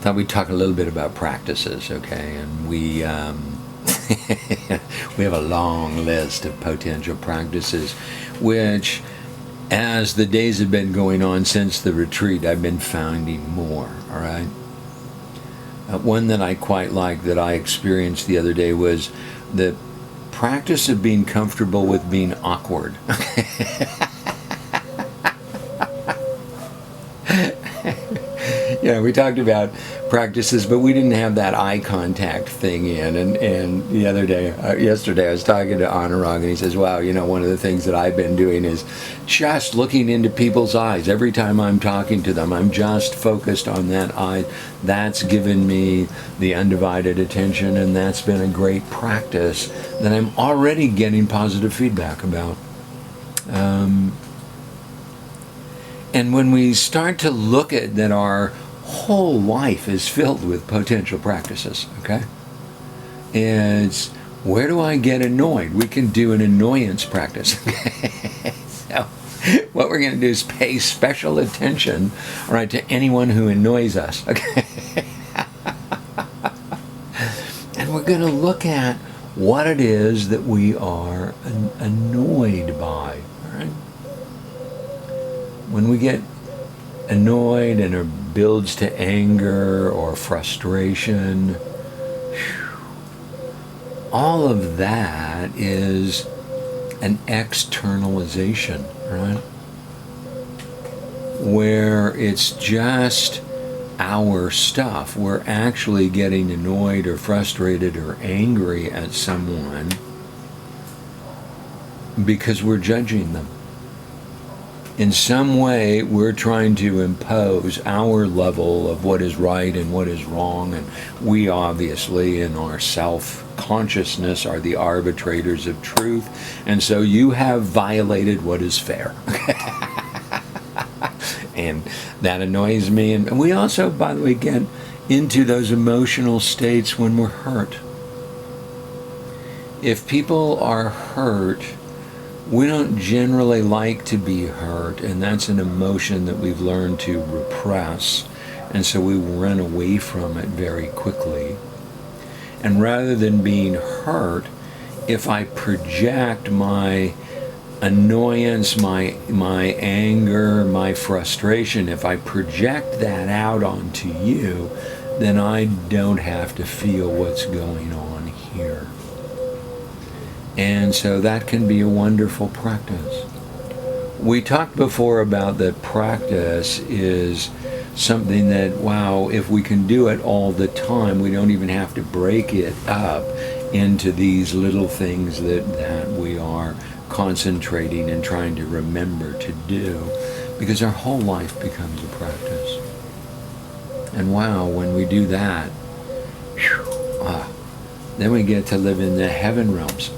thought we'd talk a little bit about practices, okay? And we we have a long list of potential practices, which, as the days have been going on since the retreat, I've been finding more, all right? One that I quite like that I experienced the other day was the practice of being comfortable with being awkward. Yeah, we talked about practices, but we didn't have that eye contact thing in. And the other day, yesterday, I was talking to Anurag, and he says, wow, one of the things that I've been doing is just looking into people's eyes. Every time I'm talking to them, I'm just focused on that eye. That's given me the undivided attention, and that's been a great practice that I'm already getting positive feedback about. And when we start to look at that, our whole life is filled with potential practices, okay? It's, where do I get annoyed? We can do an annoyance practice. So what we're going to do is pay special attention, all right, to anyone who annoys us, okay? And we're going to look at what it is that we are annoyed by, all right? When we get annoyed and it builds to anger or frustration, all of that is an externalization, right? Where it's just our stuff. We're actually getting annoyed or frustrated or angry at someone because we're judging them. In some way, we're trying to impose our level of what is right and what is wrong, and we obviously, in our self-consciousness, are the arbitrators of truth, and so you have violated what is fair. And that annoys me. And we also, by the way, get into those emotional states when we're hurt. If people are hurt, we don't generally like to be hurt, and that's an emotion that we've learned to repress, and so we run away from it very quickly. And rather than being hurt, if I project my annoyance, my anger, my frustration, if I project that out onto you, then I don't have to feel what's going on here. And so that can be a wonderful practice. We talked before about that practice is something that, wow, if we can do it all the time, we don't even have to break it up into these little things that we are concentrating and trying to remember to do, because our whole life becomes a practice. And wow, when we do that, then we get to live in the heaven realms.